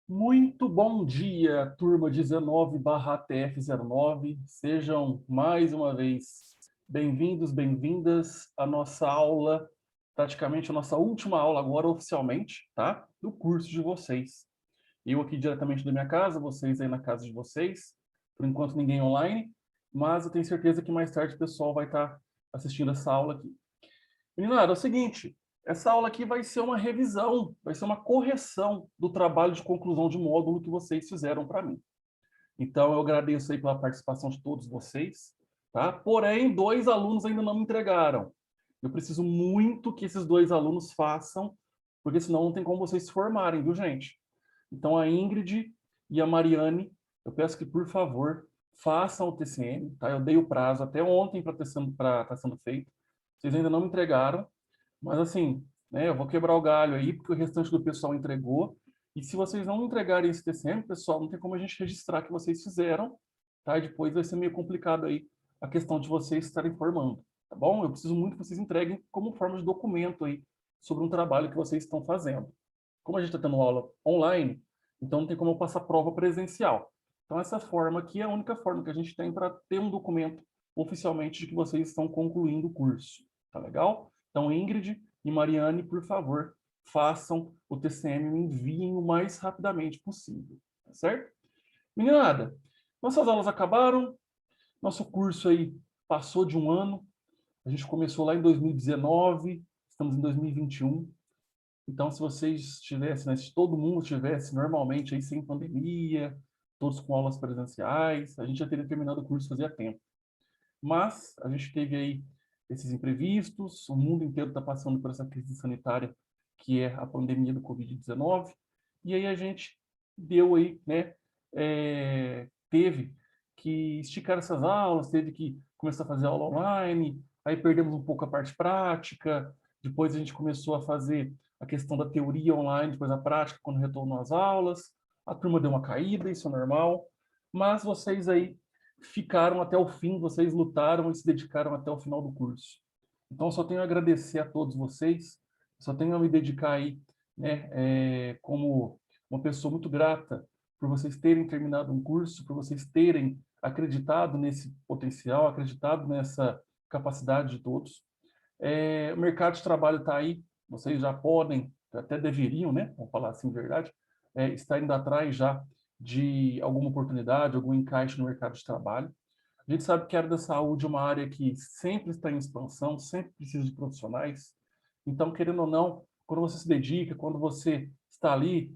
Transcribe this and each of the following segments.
Muito bom dia, turma 19/TF09. Sejam mais uma vez bem-vindos, bem-vindas à nossa aula, praticamente a nossa última aula agora oficialmente, tá? Do curso de vocês. Eu aqui diretamente da minha casa, vocês aí na casa de vocês. Por enquanto ninguém online, mas eu tenho certeza que mais tarde o pessoal vai estar assistindo essa aula aqui. Meninada, é o seguinte, essa aula aqui vai ser uma revisão, vai ser uma correção do trabalho de conclusão de módulo que vocês fizeram para mim. Então, eu agradeço aí pela participação de todos vocês, tá? Porém, 2 alunos ainda não me entregaram. Eu preciso muito que esses 2 alunos façam, porque senão não tem como vocês se formarem, viu, gente? Então, a Ingrid e a Mariane, eu peço que, por favor, façam o TCM, tá? Eu dei o prazo até ontem para estar sendo feito. Vocês ainda não me entregaram, mas assim, né, eu vou quebrar o galho aí, porque o restante do pessoal entregou. E se vocês não entregarem esse TCM, pessoal, não tem como a gente registrar que vocês fizeram, tá? E depois vai ser meio complicado aí a questão de vocês estarem formando, tá bom? Eu preciso muito que vocês entreguem como forma de documento aí sobre um trabalho que vocês estão fazendo. Como a gente está tendo aula online, então não tem como eu passar prova presencial. Então essa forma aqui é a única forma que a gente tem para ter um documento oficialmente de que vocês estão concluindo o curso. Tá legal? Então, Ingrid e Mariane, por favor, façam o TCM e me enviem o mais rapidamente possível. Tá certo? Meninada, nossas aulas acabaram, nosso curso aí passou de um ano, a gente começou lá em 2019, estamos em 2021. Então, se vocês tivessem, né, se todo mundo tivesse normalmente aí sem pandemia, todos com aulas presenciais, a gente já teria terminado o curso fazia tempo. Mas a gente teve aí esses imprevistos, o mundo inteiro está passando por essa crise sanitária que é a pandemia do Covid-19, e aí a gente deu aí, né, teve que esticar essas aulas, teve que começar a fazer aula online, aí perdemos um pouco a parte prática, depois a gente começou a fazer a questão da teoria online, depois a prática, quando retornou às aulas, a turma deu uma caída, isso é normal, mas vocês aí ficaram até o fim, vocês lutaram e se dedicaram até o final do curso. Então, só tenho a agradecer a todos vocês, só tenho a me dedicar aí, né, como uma pessoa muito grata por vocês terem terminado um curso, por vocês terem acreditado nesse potencial, acreditado nessa capacidade de todos. O mercado de trabalho está aí, vocês já podem, até deveriam, né, vamos falar assim, verdade, estar indo atrás já de alguma oportunidade, algum encaixe no mercado de trabalho. A gente sabe que a área da saúde é uma área que sempre está em expansão, sempre precisa de profissionais. Então, querendo ou não, quando você se dedica, quando você está ali,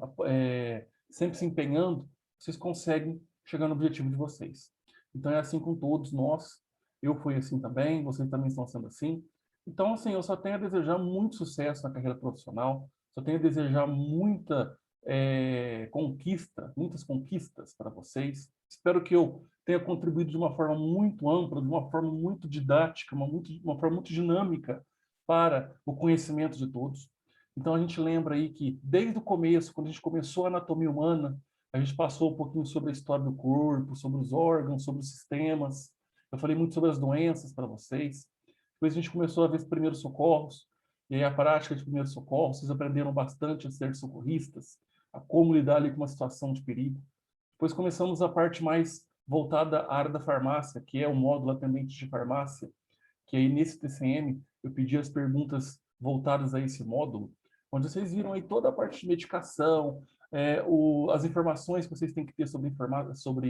sempre se empenhando, vocês conseguem chegar no objetivo de vocês. Então, é assim com todos nós. Eu fui assim também, vocês também estão sendo assim. Então, assim, eu só tenho a desejar muito sucesso na carreira profissional, só tenho a desejar conquista, muitas conquistas para vocês. Espero que eu tenha contribuído de uma forma muito ampla, de uma forma muito didática, uma forma muito dinâmica para o conhecimento de todos. Então, a gente lembra aí que, desde o começo, quando a gente começou a anatomia humana, a gente passou um pouquinho sobre a história do corpo, sobre os órgãos, sobre os sistemas. Eu falei muito sobre as doenças para vocês. Depois a gente começou a ver os primeiros socorros, e aí a prática de primeiros socorros, vocês aprenderam bastante a ser socorristas, a como lidar ali com uma situação de perigo. Depois começamos a parte mais voltada à área da farmácia, que é o módulo atendente de farmácia, que aí nesse TCM eu pedi as perguntas voltadas a esse módulo, onde vocês viram aí toda a parte de medicação, as informações que vocês têm que ter sobre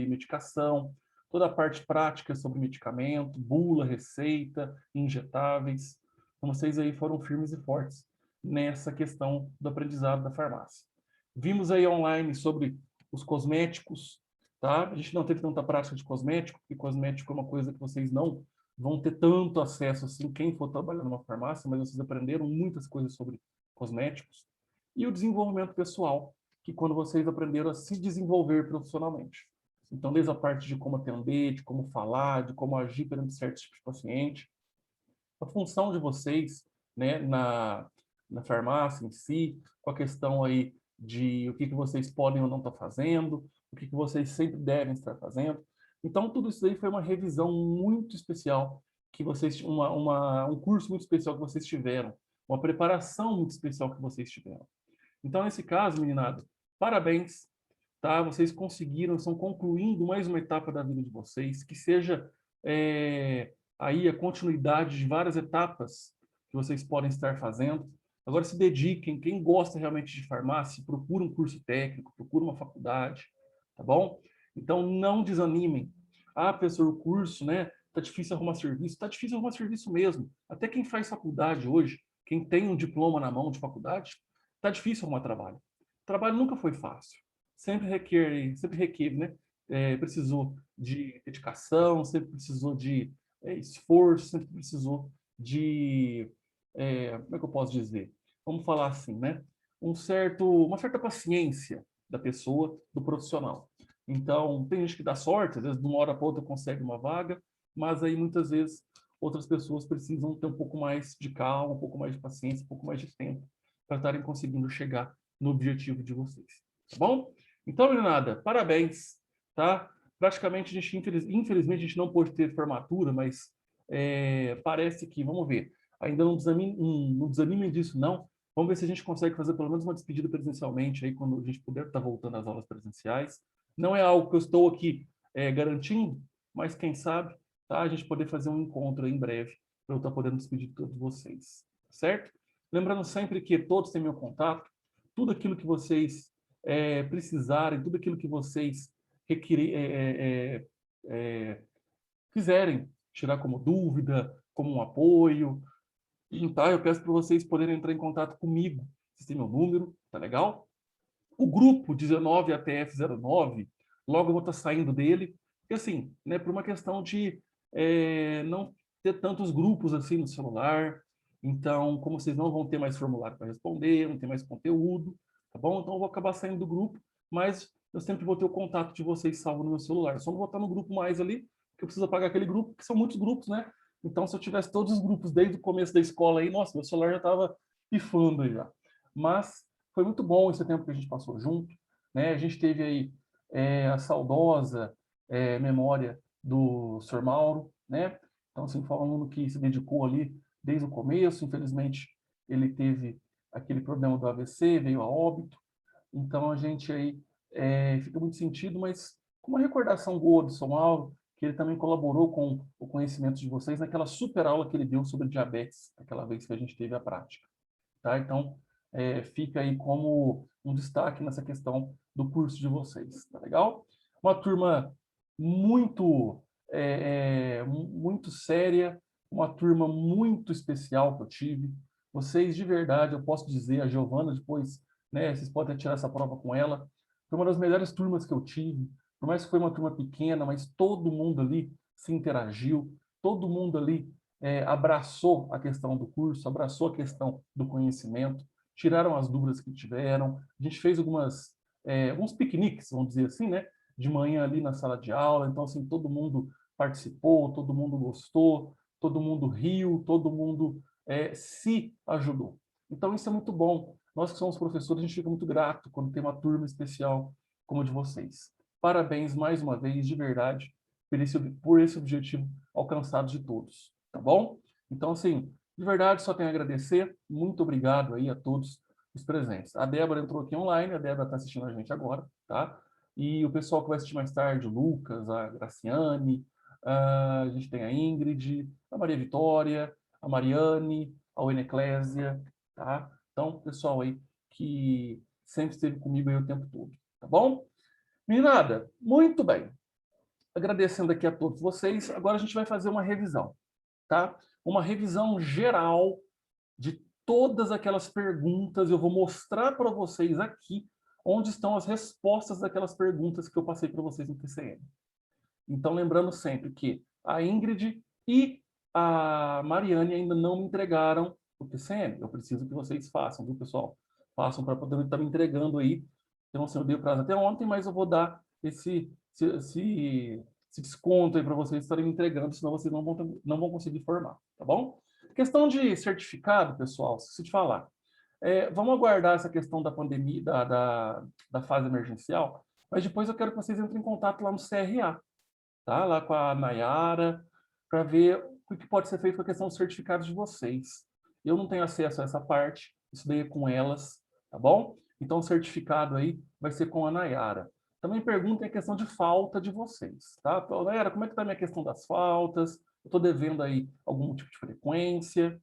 medicação, toda a parte prática sobre medicamento, bula, receita, injetáveis. Então vocês aí foram firmes e fortes nessa questão do aprendizado da farmácia. Vimos aí online sobre os cosméticos, tá? A gente não teve tanta prática de cosmético, porque cosmético é uma coisa que vocês não vão ter tanto acesso assim, quem for trabalhar numa farmácia, mas vocês aprenderam muitas coisas sobre cosméticos. E o desenvolvimento pessoal, que quando vocês aprenderam a se desenvolver profissionalmente. Então, desde a parte de como atender, de como falar, de como agir perante certos tipos de paciente, a função de vocês, né, na farmácia em si, com a questão aí de o que vocês podem ou não estar fazendo, o que vocês sempre devem estar fazendo. Então, tudo isso aí foi uma revisão muito especial que vocês, um curso muito especial que vocês tiveram, uma preparação muito especial que vocês tiveram. Então, nesse caso, meninada, parabéns. tá? Vocês conseguiram, estão concluindo mais uma etapa da vida de vocês, que seja aí a continuidade de várias etapas que vocês podem estar fazendo. Agora se dediquem, quem gosta realmente de farmácia, procura um curso técnico, procura uma faculdade, tá bom? Então não desanimem. Ah, professor, o curso, né? Tá difícil arrumar serviço. Tá difícil arrumar serviço mesmo. Até quem faz faculdade hoje, quem tem um diploma na mão de faculdade, tá difícil arrumar trabalho. O trabalho nunca foi fácil. Sempre requer, né? Precisou de dedicação, sempre precisou de esforço, sempre precisou de, como é que eu posso dizer? Vamos falar assim, né? Uma certa paciência da pessoa, do profissional. Então, tem gente que dá sorte, às vezes de uma hora para outra consegue uma vaga, mas aí muitas vezes outras pessoas precisam ter um pouco mais de calma, um pouco mais de paciência, um pouco mais de tempo para estarem conseguindo chegar no objetivo de vocês. Tá bom? Então, meninada, parabéns, tá? Praticamente, infelizmente, a gente não pôde ter formatura, mas parece que, vamos ver, ainda não desanimem disso, não. Vamos ver se a gente consegue fazer pelo menos uma despedida presencialmente aí quando a gente puder estar voltando às aulas presenciais. Não é algo que eu estou aqui garantindo, mas quem sabe, tá? A gente poder fazer um encontro aí em breve para eu estar podendo despedir de todos vocês, certo? Lembrando sempre que todos têm meu contato, tudo aquilo que vocês precisarem, tudo aquilo que vocês quiserem tirar como dúvida, como um apoio, tá? Eu peço para vocês poderem entrar em contato comigo. Vocês têm meu número, tá legal? O grupo 19ATF09, logo eu vou estar saindo dele, porque assim, né, por uma questão de não ter tantos grupos assim no celular, então, como vocês não vão ter mais formulário para responder, não tem mais conteúdo, tá bom? Então eu vou acabar saindo do grupo, mas eu sempre vou ter o contato de vocês salvo no meu celular. Eu só não vou estar no grupo mais ali, porque eu preciso apagar aquele grupo, que são muitos grupos, né? Então, se eu tivesse todos os grupos desde o começo da escola aí, nossa, meu celular já estava pifando aí já. Mas foi muito bom esse tempo que a gente passou junto, né? A gente teve aí a saudosa memória do Sr. Mauro, né? Então, assim, foi um aluno que se dedicou ali desde o começo. Infelizmente, ele teve aquele problema do AVC, veio a óbito. Então, a gente aí fica muito sentido, mas com uma recordação boa do Sr. Mauro, que ele também colaborou com o conhecimento de vocês naquela super aula que ele deu sobre diabetes, aquela vez que a gente teve a prática. Tá? Então, fica aí como um destaque nessa questão do curso de vocês, tá legal? Uma turma muito, muito séria, uma turma muito especial que eu tive. Vocês, de verdade, eu posso dizer, a Giovana depois, né, vocês podem tirar essa prova com ela, foi uma das melhores turmas que eu tive, por mais que foi uma turma pequena, mas todo mundo ali se interagiu, todo mundo ali abraçou a questão do curso, abraçou a questão do conhecimento, tiraram as dúvidas que tiveram. A gente fez alguns piqueniques, vamos dizer assim, né? De manhã ali na sala de aula. Então, assim, todo mundo participou, todo mundo gostou, todo mundo riu, todo mundo se ajudou. Então, isso é muito bom. Nós que somos professores, a gente fica muito grato quando tem uma turma especial como a de vocês. Parabéns mais uma vez, de verdade, por esse objetivo alcançado de todos, tá bom? Então, assim, de verdade, só tenho a agradecer. Muito obrigado aí a todos os presentes. A Débora entrou aqui online, a Débora está assistindo a gente agora, tá? E o pessoal que vai assistir mais tarde, o Lucas, a Graciane, a gente tem a Ingrid, a Maria Vitória, a Mariane, a Wena Eclésia, tá? Então, pessoal aí que sempre esteve comigo aí o tempo todo, tá bom? Meninada, muito bem. Agradecendo aqui a todos vocês, agora a gente vai fazer uma revisão, tá? Uma revisão geral de todas aquelas perguntas. Eu vou mostrar para vocês aqui onde estão as respostas daquelas perguntas que eu passei para vocês no TCM. Então, lembrando sempre que a Ingrid e a Mariane ainda não me entregaram o TCM. Eu preciso que vocês façam, viu, pessoal? Façam para poder estar me entregando aí. Então, assim, eu dei o prazo até ontem, mas eu vou dar esse desconto aí para vocês estarem me entregando, senão vocês não vão conseguir formar, tá bom? Questão de certificado, pessoal, esqueci de falar. Vamos aguardar essa questão da pandemia, da fase emergencial, mas depois eu quero que vocês entrem em contato lá no CRA, tá? Lá com a Nayara, para ver o que pode ser feito com a questão dos certificados de vocês. Eu não tenho acesso a essa parte, isso daí é com elas, tá bom? Então, o certificado aí vai ser com a Nayara. também perguntem a questão de falta de vocês, tá? Galera, como é que está a minha questão das faltas? Eu estou devendo aí algum tipo de frequência?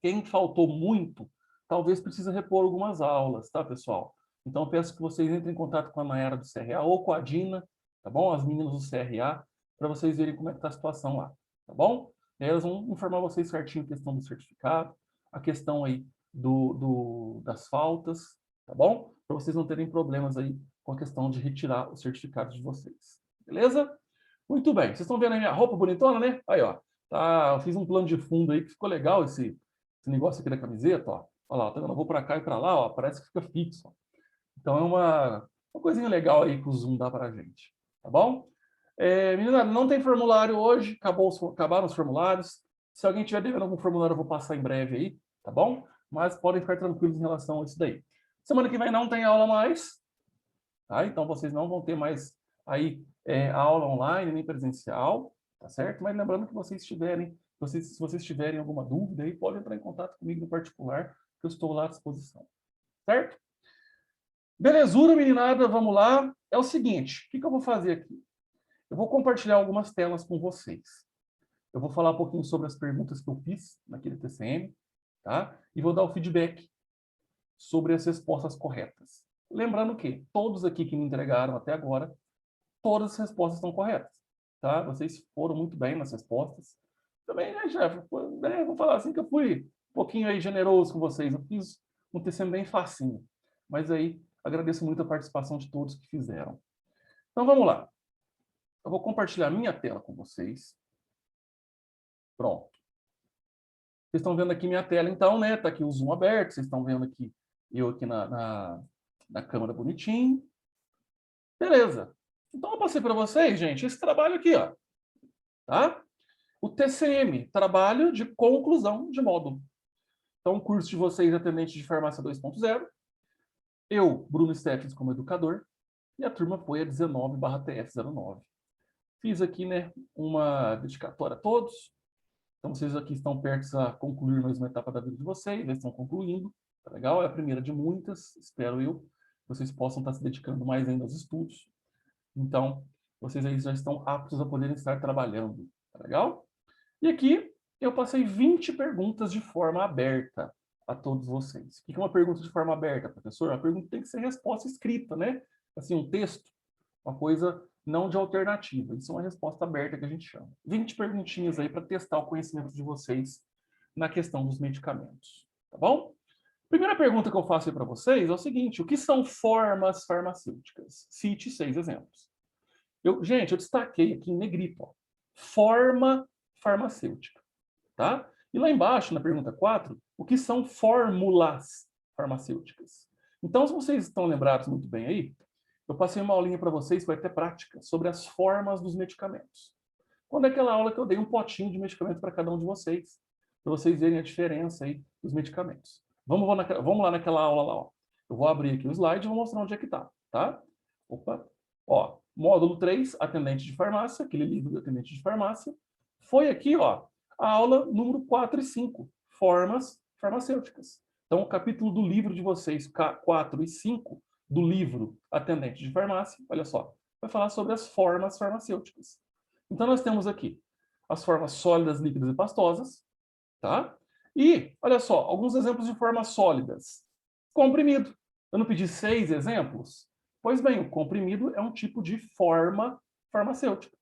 Quem faltou muito, talvez precise repor algumas aulas, tá, pessoal? Então, eu peço que vocês entrem em contato com a Nayara do CRA ou com a Dina, tá bom? As meninas do CRA, para vocês verem como é que está a situação lá, tá bom? E aí elas vão informar vocês certinho a questão do certificado, a questão aí das faltas, tá bom? Para vocês não terem problemas aí com a questão de retirar os certificados de vocês, beleza? Muito bem, vocês estão vendo a minha roupa bonitona, né? Aí, ó, tá, eu fiz um plano de fundo aí que ficou legal esse negócio aqui da camiseta, ó. Olha lá, tá vendo? Eu vou para cá e para lá, ó, parece que fica fixo. Ó. Então é uma coisinha legal aí que o Zoom dá para a gente, tá bom? Menina, não tem formulário hoje, acabaram os formulários. Se alguém tiver devendo algum formulário, eu vou passar em breve aí, tá bom? Mas podem ficar tranquilos em relação a isso daí. Semana que vem não tem aula mais, tá? Então vocês não vão ter mais aí aula online nem presencial, tá certo? Mas lembrando que se vocês tiverem alguma dúvida aí, podem entrar em contato comigo no particular, que eu estou lá à disposição, certo? Belezura, meninada, vamos lá. É o seguinte, o que eu vou fazer aqui? Eu vou compartilhar algumas telas com vocês. Eu vou falar um pouquinho sobre as perguntas que eu fiz naquele TCM, tá? E vou dar o feedback sobre as respostas corretas. Lembrando que todos aqui que me entregaram até agora, todas as respostas estão corretas, tá? Vocês foram muito bem nas respostas. Também, né, chefe? Vou falar assim que eu fui um pouquinho aí generoso com vocês. Eu fiz um TCM bem facinho. Mas aí, agradeço muito a participação de todos que fizeram. Então, vamos lá. Eu vou compartilhar minha tela com vocês. Pronto. Vocês estão vendo aqui minha tela, então, né? Tá aqui o Zoom aberto. Vocês estão vendo aqui eu aqui na câmera bonitinho. Beleza. Então, eu passei para vocês, gente, esse trabalho aqui, ó. Tá? O TCM, Trabalho de Conclusão de Módulo. Então, o curso de vocês é Atendente de Farmácia 2.0. Eu, Bruno Steffens, como educador. E a turma foi a 19/TF09. Fiz aqui, né, uma dedicatória a todos. Então, vocês aqui estão perto a concluir mais uma etapa da vida de vocês, já estão concluindo. Tá legal? É a primeira de muitas, espero eu. Vocês possam estar se dedicando mais ainda aos estudos. Então, vocês aí já estão aptos a poderem estar trabalhando. Tá legal? E aqui, eu passei 20 perguntas de forma aberta a todos vocês. O que é uma pergunta de forma aberta, professor? Uma pergunta tem que ser resposta escrita, né? Assim, um texto, uma coisa não de alternativa. Isso é uma resposta aberta que a gente chama. 20 perguntinhas aí para testar o conhecimento de vocês na questão dos medicamentos. Tá bom? Primeira pergunta que eu faço aí para vocês é o seguinte: o que são formas farmacêuticas? Cite 6 exemplos. Gente, eu destaquei aqui em negrito, ó, forma farmacêutica, tá? E lá embaixo, na pergunta 4, o que são fórmulas farmacêuticas? Então, se vocês estão lembrados muito bem aí, eu passei uma aulinha para vocês, vai ter prática, sobre as formas dos medicamentos. Quando é aquela aula que eu dei um potinho de medicamento para cada um de vocês, para vocês verem a diferença aí dos medicamentos. Vamos lá naquela aula lá, ó. Eu vou abrir aqui o slide e vou mostrar onde é que está, tá? Opa. Ó, módulo 3, atendente de farmácia, aquele livro do atendente de farmácia. Foi aqui, ó, a aula número 4 e 5, formas farmacêuticas. Então, o capítulo do livro de vocês, 4 e 5, do livro Atendente de Farmácia, olha só, vai falar sobre as formas farmacêuticas. Então, nós temos aqui as formas sólidas, líquidas e pastosas, tá? E, olha só, alguns exemplos de formas sólidas. Comprimido. Eu não pedi 6 exemplos? Pois bem, o comprimido é um tipo de forma farmacêutica.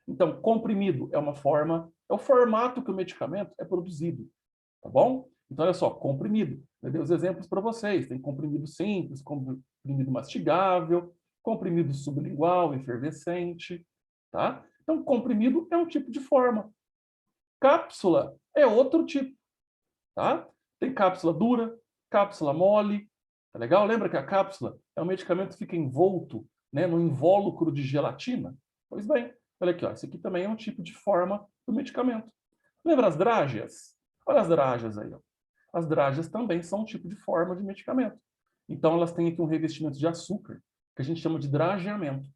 Então, comprimido é uma forma, é o formato que o medicamento é produzido, tá bom? Então, olha só, comprimido. Eu dei os exemplos para vocês. Tem comprimido simples, comprimido mastigável, comprimido sublingual, efervescente, tá? Então, comprimido é um tipo de forma. Cápsula é outro tipo, tá? Tem cápsula dura, cápsula mole, tá legal? Lembra que a cápsula é um medicamento que fica envolto, né, no invólucro de gelatina? Pois bem, olha aqui, ó, esse aqui também é um tipo de forma do medicamento. Lembra as drágeas? Olha as drágeas aí, ó. As drágeas também são um tipo de forma de medicamento. Então, elas têm aqui um revestimento de açúcar, que a gente chama de drageamento,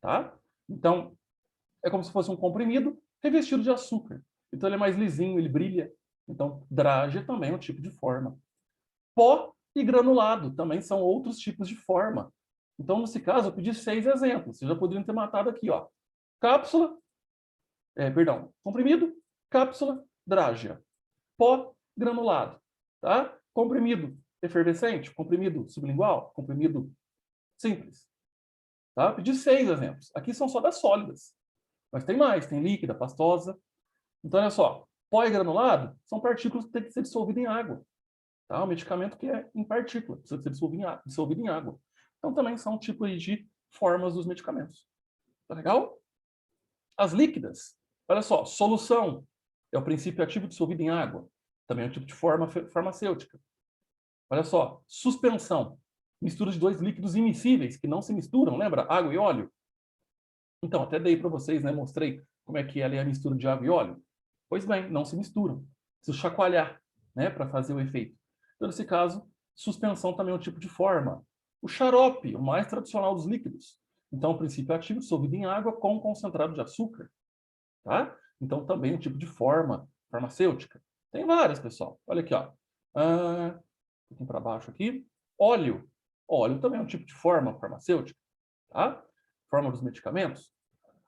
tá? Então, é como se fosse um comprimido revestido de açúcar. Então, ele é mais lisinho, ele brilha. Então, drágea também é um tipo de forma. Pó e granulado também são outros tipos de forma Então, nesse caso, eu pedi 6 exemplos. Vocês já poderiam ter matado aqui, ó. Cápsula, comprimido, cápsula, drágia. Pó, granulado, tá? Comprimido efervescente, comprimido sublingual, comprimido simples. Tá? Pedi 6 exemplos. Aqui são só das sólidas. Mas tem mais, tem líquida, pastosa. Então, olha só, pó e granulado são partículas que têm que ser dissolvidas em água. Tá? Um medicamento que é em partícula, precisa ser dissolvido em água. Então, também são tipos de formas dos medicamentos. Tá legal? As líquidas, olha só, solução é o princípio ativo dissolvido em água. Também é um tipo de forma farmacêutica. Olha só, suspensão, mistura de 2 líquidos immiscíveis que não se misturam, lembra? Água e óleo. Então, até dei para vocês, né? Mostrei como é que ela é a mistura de água e óleo. Pois bem, não se misturam. Preciso chacoalhar, né? Para fazer o efeito. Então, nesse caso, suspensão também é um tipo de forma. O xarope, o mais tradicional dos líquidos. Então, o princípio ativo dissolvido em água com concentrado de açúcar. Tá? Então, também é um tipo de forma farmacêutica. Tem várias, pessoal. Olha aqui, ó. Um pouquinho para baixo aqui. Óleo. Óleo também é um tipo de forma farmacêutica. Tá? Forma dos medicamentos.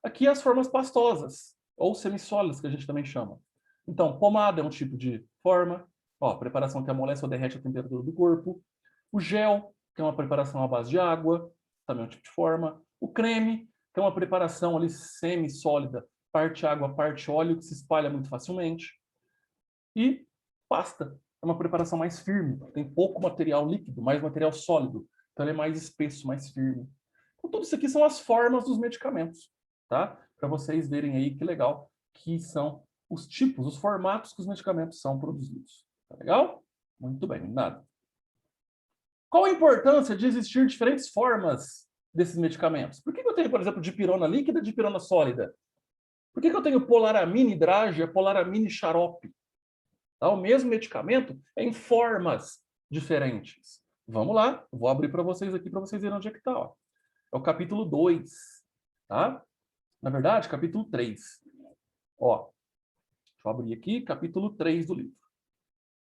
Aqui as formas pastosas, ou semissólidas, que a gente também chama. Então, pomada é um tipo de forma. Ó, preparação que amolece ou derrete a temperatura do corpo. O gel, que é uma preparação à base de água, também é um tipo de forma. O creme, que é uma preparação ali semissólida, parte água, parte óleo, que se espalha muito facilmente. E pasta, é uma preparação mais firme, tem pouco material líquido, mais material sólido. Então ele é mais espesso, mais firme. Então tudo isso aqui são as formas dos medicamentos, tá? Para vocês verem aí que legal que são os tipos, os formatos que os medicamentos são produzidos. Tá legal? Muito bem, nada. Qual a importância de existir diferentes formas desses medicamentos? Por que eu tenho, por exemplo, dipirona líquida e dipirona sólida? Por que eu tenho polaramine drágia, polaramine xarope? Tá? O mesmo medicamento é em formas diferentes. Vamos lá, eu vou abrir para vocês aqui para vocês verem onde é que está. É o capítulo 2. Tá? Na verdade, capítulo 3. Ó, deixa eu abrir aqui, capítulo 3 do livro.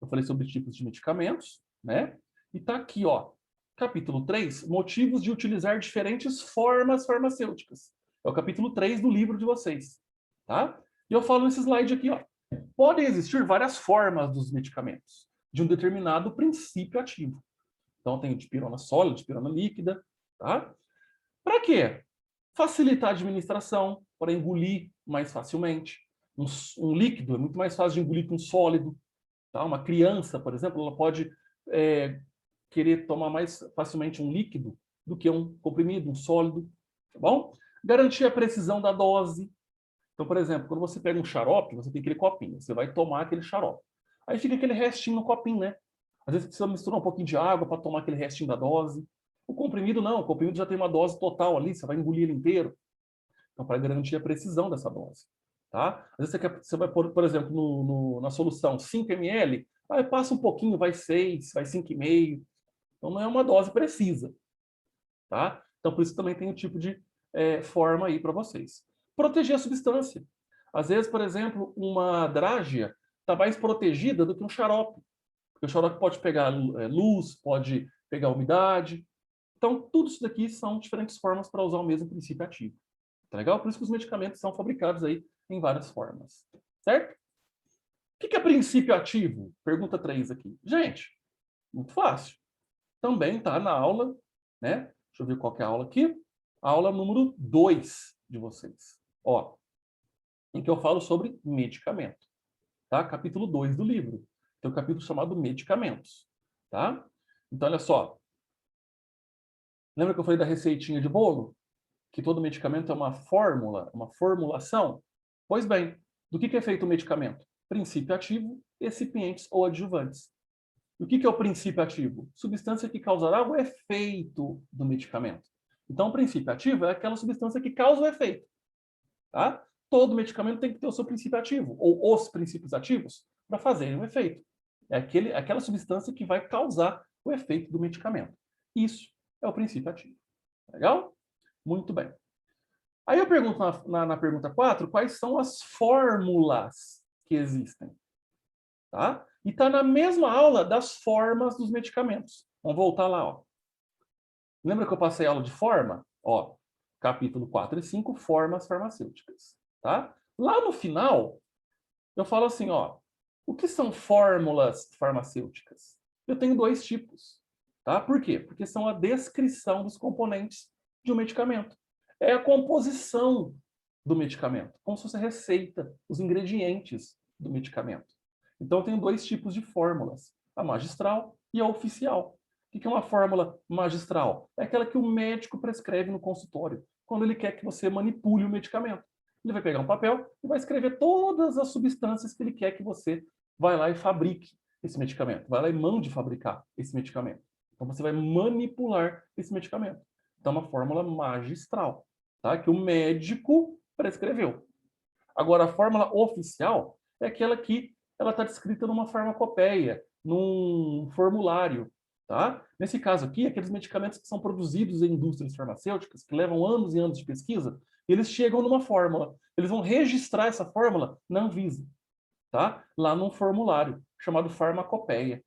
Eu falei sobre tipos de medicamentos, né? E está aqui, ó, capítulo 3, motivos de utilizar diferentes formas farmacêuticas. É o capítulo 3 do livro de vocês. Tá? E eu falo nesse slide aqui, ó. Podem existir várias formas dos medicamentos, de um determinado princípio ativo. Então, tem dipirona sólida, dipirona líquida, tá? Para quê? Facilitar a administração, para engolir mais facilmente. Um líquido é muito mais fácil de engolir que um sólido. Tá? Uma criança, por exemplo, ela pode querer tomar mais facilmente um líquido do que um comprimido, um sólido. Tá bom? Garantir a precisão da dose. Então, por exemplo, quando você pega um xarope, você tem aquele copinho, você vai tomar aquele xarope. Aí fica aquele restinho no copinho, né? Às vezes você precisa misturar um pouquinho de água para tomar aquele restinho da dose. O comprimido não, o comprimido já tem uma dose total ali, você vai engolir ele inteiro. Então, para garantir a precisão dessa dose. Tá? Às vezes você vai pôr, por exemplo, na solução 5 ml, aí passa um pouquinho, vai 6, vai 5,5. Então, não é uma dose precisa. Tá? Então, por isso também tem um tipo de forma aí para vocês. Proteger a substância. Às vezes, por exemplo, uma drágia está mais protegida do que um xarope. Porque o xarope pode pegar luz, pode pegar umidade. Então, tudo isso daqui são diferentes formas para usar o mesmo princípio ativo. Tá legal? Por isso que os medicamentos são fabricados aí em várias formas. Certo? O que é princípio ativo? Pergunta 3 aqui. Gente, muito fácil. Também está na aula, né? Deixa eu ver qual que é a aula aqui. A aula número 2 de vocês. Ó, em que eu falo sobre medicamento. Tá? Capítulo 2 do livro. Tem um capítulo chamado Medicamentos. Tá? Então, olha só. Lembra que eu falei da receitinha de bolo? Que todo medicamento é uma fórmula, uma formulação? Pois bem, do que é feito o medicamento? Princípio ativo, excipientes ou adjuvantes. E o que é o princípio ativo? Substância que causará o efeito do medicamento. Então, o princípio ativo é aquela substância que causa o efeito. Tá? Todo medicamento tem que ter o seu princípio ativo, ou os princípios ativos, para fazerem o efeito. É aquela substância que vai causar o efeito do medicamento. Isso é o princípio ativo. Legal? Muito bem. Aí eu pergunto na pergunta 4, quais são as fórmulas que existem? Tá? E está na mesma aula das formas dos medicamentos. Vamos voltar lá. Ó. Lembra que eu passei a aula de forma? Ó, capítulo 4 e 5, formas farmacêuticas, tá? Lá no final, eu falo assim, ó, o que são fórmulas farmacêuticas? Eu tenho dois tipos, tá? Por quê? Porque são a descrição dos componentes de um medicamento. É a composição do medicamento, como se fosse a receita, os ingredientes do medicamento. Então, eu tenho dois tipos de fórmulas, a magistral e a oficial. O que é uma fórmula magistral? É aquela que o médico prescreve no consultório, quando ele quer que você manipule o medicamento. Ele vai pegar um papel e vai escrever todas as substâncias que ele quer que você vai lá e fabrique esse medicamento. Vai lá e mande fabricar esse medicamento. Então, você vai manipular esse medicamento. Então, é uma fórmula magistral, tá? Que o médico prescreveu. Agora, a fórmula oficial é aquela que ela está descrita numa farmacopeia, num formulário, tá? Nesse caso aqui, aqueles medicamentos que são produzidos em indústrias farmacêuticas, que levam anos e anos de pesquisa, eles chegam numa fórmula. Eles vão registrar essa fórmula na Anvisa, tá? Lá num formulário chamado farmacopeia.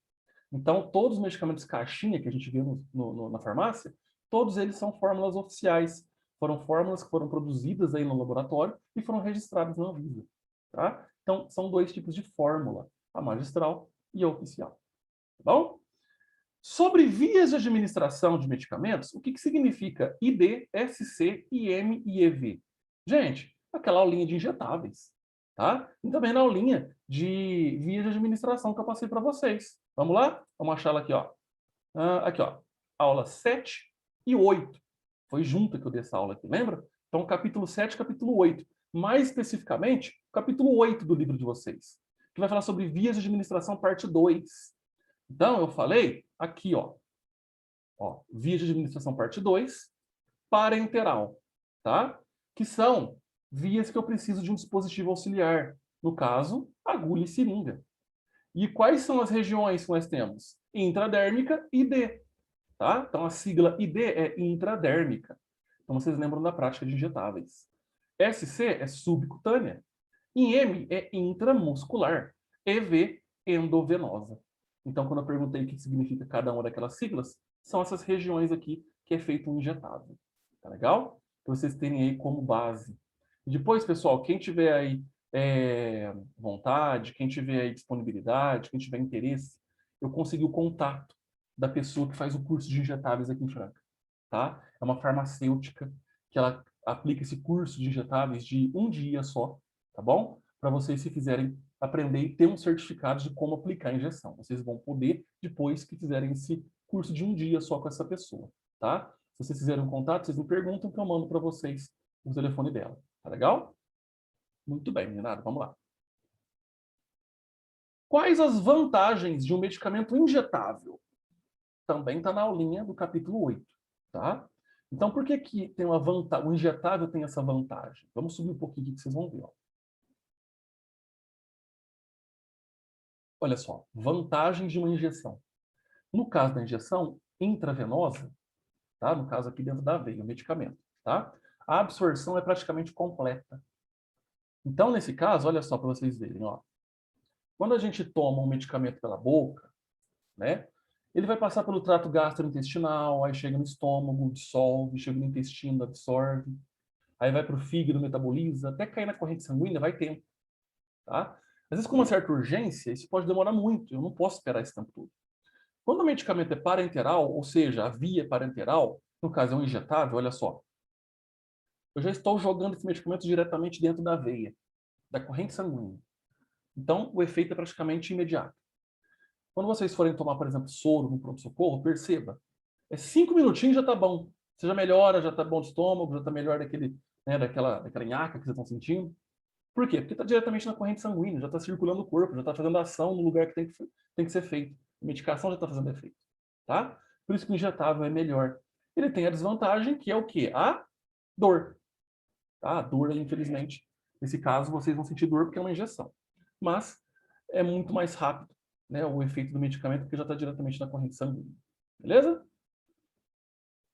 Então, todos os medicamentos caixinha que a gente vê na farmácia, todos eles são fórmulas oficiais. Foram fórmulas que foram produzidas aí no laboratório e foram registradas na Anvisa, tá? Então, são dois tipos de fórmula, a magistral e a oficial. Tá bom? Sobre vias de administração de medicamentos, o que significa ID, SC, IM e EV? Gente, aquela aulinha de injetáveis, tá? E também na aulinha de vias de administração que eu passei para vocês. Vamos lá? Vamos achar ela aqui, ó. Aqui, ó. Aula 7 e 8. Foi junto que eu dei essa aula aqui, lembra? Então, capítulo 7 e capítulo 8. Mais especificamente, capítulo 8 do livro de vocês, que vai falar sobre vias de administração, parte 2. Então, eu falei aqui, ó, vias de administração parte 2, parenteral, tá? Que são vias que eu preciso de um dispositivo auxiliar. No caso, agulha e seringa. E quais são as regiões que nós temos? Intradérmica e D, tá? Então, a sigla ID é intradérmica. Então, vocês lembram da prática de injetáveis. SC é subcutânea. IM é intramuscular. EV, endovenosa. Então, quando eu perguntei o que significa cada uma daquelas siglas, são essas regiões aqui que é feito um injetável. Tá legal? Para vocês terem aí como base. E depois, pessoal, quem tiver aí vontade, quem tiver aí disponibilidade, quem tiver interesse, eu consegui o contato da pessoa que faz o curso de injetáveis aqui em Franca. Tá? É uma farmacêutica que ela aplica esse curso de injetáveis de um dia só, tá bom? Para vocês, se quiserem aprender e ter um certificado de como aplicar a injeção. Vocês vão poder, depois que fizerem esse curso de um dia só com essa pessoa, tá? Se vocês fizerem um contato, vocês me perguntam que eu mando para vocês o telefone dela. Tá legal? Muito bem, meninada, vamos lá. Quais as vantagens de um medicamento injetável? Também está na aulinha do capítulo 8, tá? Então, por que que tem uma vantagem? O injetável tem essa vantagem? Vamos subir um pouquinho aqui que vocês vão ver, ó. Olha só, vantagens de uma injeção. No caso da injeção intravenosa, tá? No caso aqui dentro da veia, o medicamento, tá? A absorção é praticamente completa. Então, nesse caso, olha só para vocês verem, ó. Quando a gente toma um medicamento pela boca, né? Ele vai passar pelo trato gastrointestinal, aí chega no estômago, dissolve, chega no intestino, absorve, aí vai para o fígado, metaboliza, até cair na corrente sanguínea, vai tempo, tá? Às vezes, com uma certa urgência, isso pode demorar muito, eu não posso esperar esse tempo todo. Quando o medicamento é parenteral, ou seja, a via parenteral, no caso é um injetável, olha só, eu já estou jogando esse medicamento diretamente dentro da veia, da corrente sanguínea. Então, o efeito é praticamente imediato. Quando vocês forem tomar, por exemplo, soro no pronto-socorro, perceba, 5 minutinhos já está bom. Você já melhora, já está bom de estômago, já está melhor daquela nhaca que vocês estão sentindo. Por quê? Porque está diretamente na corrente sanguínea, já está circulando o corpo, já está fazendo ação no lugar que tem que ser feito. A medicação já está fazendo efeito. Tá? Por isso que o injetável é melhor. Ele tem a desvantagem, que é o quê? A dor. Tá? A dor, infelizmente, nesse caso, vocês vão sentir dor porque é uma injeção. Mas é muito mais rápido, né, o efeito do medicamento, porque já está diretamente na corrente sanguínea. Beleza?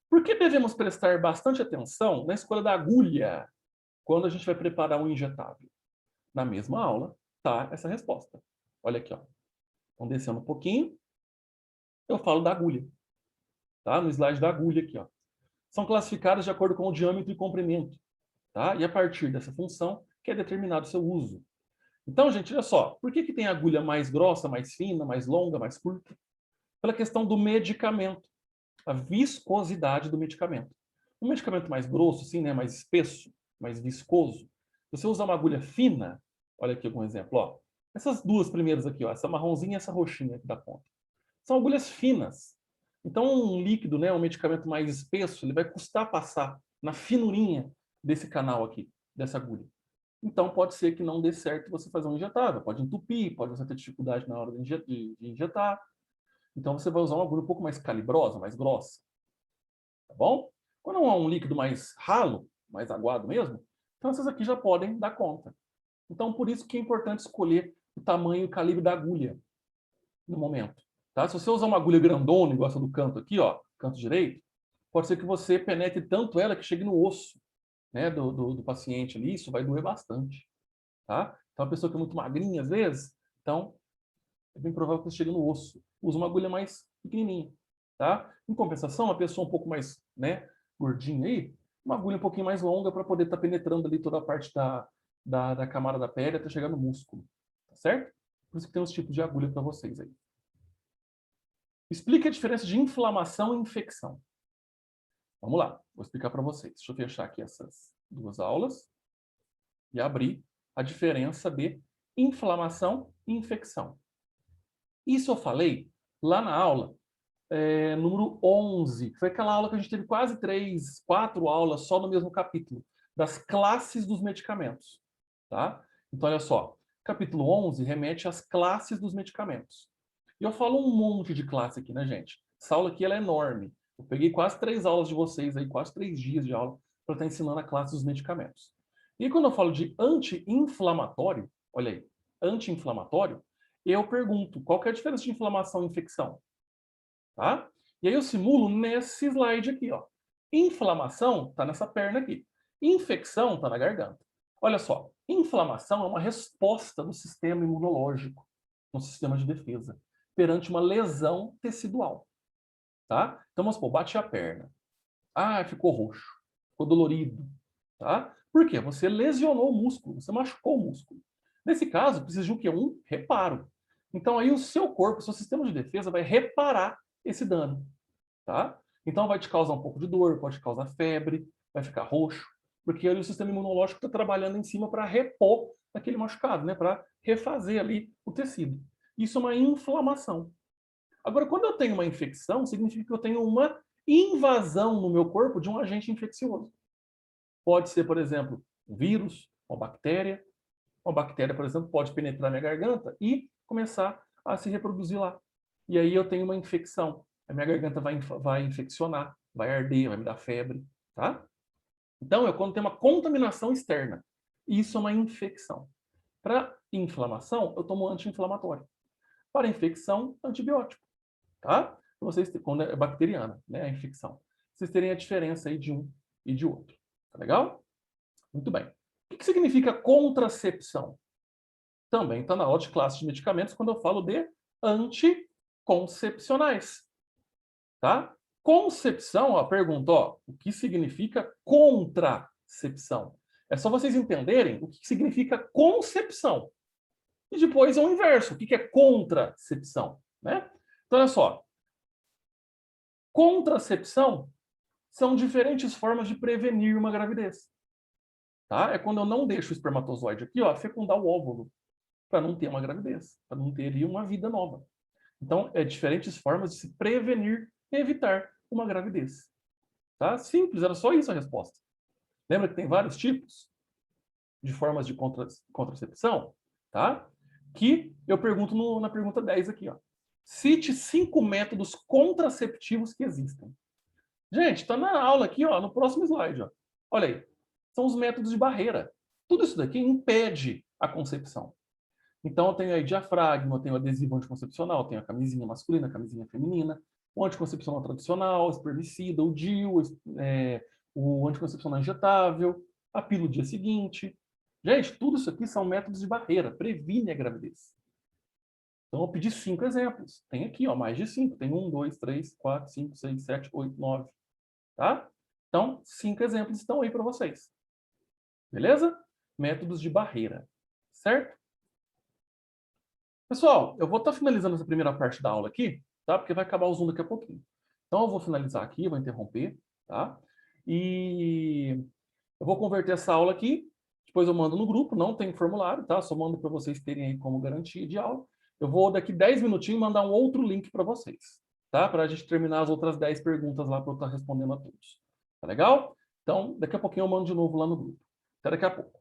Por que devemos prestar bastante atenção na escolha da agulha quando a gente vai preparar um injetável? Na mesma aula, tá essa resposta. Olha aqui, ó. Então, descendo um pouquinho, eu falo da agulha. Tá? No slide da agulha aqui, ó. são classificadas de acordo com o diâmetro e comprimento, tá? E a partir dessa função que é determinado o seu uso. Então, gente, olha só, por que tem agulha mais grossa, mais fina, mais longa, mais curta? Pela questão do medicamento, a viscosidade do medicamento. Um medicamento mais grosso, assim, né, mais espesso, mais viscoso, se você usar uma agulha fina, olha aqui algum exemplo, ó. Essas duas primeiras aqui, ó, essa marronzinha e essa roxinha aqui da ponta. São agulhas finas. Então, um líquido, né, um medicamento mais espesso, ele vai custar passar na finurinha desse canal aqui, dessa agulha. Então, pode ser que não dê certo você fazer um injetável. Pode entupir, pode você ter dificuldade na hora de injetar. Então, você vai usar uma agulha um pouco mais calibrosa, mais grossa. Tá bom? Quando é um líquido mais ralo, mais aguado mesmo, então essas aqui já podem dar conta. Então, por isso que é importante escolher o tamanho e o calibre da agulha no momento. Tá? Se você usar uma agulha grandona, igual essa do canto aqui, ó, canto direito, pode ser que você penetre tanto ela que chegue no osso, né, do paciente ali, isso vai doer bastante. Tá? Então, a pessoa que é muito magrinha, às vezes, então, é bem provável que você chegue no osso. Usa uma agulha mais pequenininha. Tá? Em compensação, uma pessoa um pouco mais, né, gordinha aí, uma agulha um pouquinho mais longa para poder estar penetrando ali toda a parte da camada da pele até chegar no músculo. Tá certo? Por isso que tem os tipos de agulha para vocês aí. Explique a diferença de inflamação e infecção. Vamos lá, vou explicar para vocês. Deixa eu fechar aqui essas duas aulas e abrir a diferença de inflamação e infecção. Isso eu falei lá na aula número 11, que foi aquela aula que a gente teve quase 4 aulas só no mesmo capítulo, das classes dos medicamentos. Tá? Então, olha só, capítulo 11 remete às classes dos medicamentos. E eu falo um monte de classe aqui, né, gente? Essa aula aqui ela é enorme. Eu peguei quase 3 aulas de vocês aí, quase 3 dias de aula, para estar ensinando a classe dos medicamentos. E quando eu falo de anti-inflamatório, olha aí, anti-inflamatório, eu pergunto, qual que é a diferença de inflamação e infecção? Tá? E aí eu simulo nesse slide aqui, ó. Inflamação está nessa perna aqui. Infecção está na garganta. Olha só, inflamação é uma resposta do sistema imunológico, no sistema de defesa, perante uma lesão tecidual. Tá? Então, vamos supor, bate a perna. Ah, ficou roxo, ficou dolorido. Tá? Por quê? Você lesionou o músculo, você machucou o músculo. Nesse caso, precisa de um quê? Um reparo. Então, aí o seu corpo, o seu sistema de defesa vai reparar esse dano. Tá? Então, vai te causar um pouco de dor, pode causar febre, vai ficar roxo, porque ali o sistema imunológico está trabalhando em cima para repor aquele machucado, né? Para refazer ali o tecido. Isso é uma inflamação. Agora, quando eu tenho uma infecção, significa que eu tenho uma invasão no meu corpo de um agente infeccioso. Pode ser, por exemplo, um vírus, uma bactéria. Uma bactéria, por exemplo, pode penetrar minha garganta e começar a se reproduzir lá. E aí eu tenho uma infecção. A minha garganta vai infeccionar, vai arder, vai me dar febre, tá? Então, quando tem uma contaminação externa. Isso é uma infecção. Para inflamação, eu tomo anti-inflamatório. Para infecção, antibiótico, tá? Vocês, quando é bacteriana, né, a infecção. Vocês terem a diferença aí de um e de outro. Tá legal? Muito bem. O que significa contracepção? Também está na aula de classe de medicamentos quando eu falo de anticoncepcionais. Tá? Concepção, a pergunta, ó, o que significa contracepção? É só vocês entenderem o que significa concepção. E depois é o inverso, o que é contracepção, né? Então, olha só. Contracepção são diferentes formas de prevenir uma gravidez. Tá? É quando eu não deixo o espermatozoide aqui, ó, fecundar o óvulo, para não ter uma gravidez, para não ter uma vida nova. Então, é diferentes formas de se prevenir e evitar uma gravidez. Tá? Simples, era só isso a resposta. Lembra que tem vários tipos de formas de contracepção? Tá? Que eu pergunto na pergunta 10 aqui. Ó. Cite 5 métodos contraceptivos que existem. Gente, está na aula aqui, ó, no próximo slide. Ó. Olha aí. São os métodos de barreira. Tudo isso daqui impede a concepção. Então, eu tenho aí diafragma, eu tenho adesivo anticoncepcional, eu tenho a camisinha masculina, a camisinha feminina, o anticoncepcional tradicional, o espermicida, o DIU, o anticoncepcional injetável, a pílula do dia seguinte. Gente, tudo isso aqui são métodos de barreira, previne a gravidez. Então, eu pedi 5 exemplos. Tem aqui, ó, mais de 5. Tem 1, 2, 3, 4, 5, 6, 7, 8, 9. Tá? Então, 5 exemplos estão aí para vocês. Beleza? Métodos de barreira. Certo? Pessoal, eu vou estar finalizando essa primeira parte da aula aqui, tá? Porque vai acabar o Zoom daqui a pouquinho. Então, eu vou finalizar aqui, vou interromper, tá? E eu vou converter essa aula aqui, depois eu mando no grupo, não tem formulário, tá? Só mando para vocês terem aí como garantia de aula. Eu vou, daqui 10 minutinhos, mandar um outro link para vocês, tá? Para a gente terminar as outras 10 perguntas lá para eu estar respondendo a todos. Tá legal? Então, daqui a pouquinho eu mando de novo lá no grupo. Até daqui a pouco.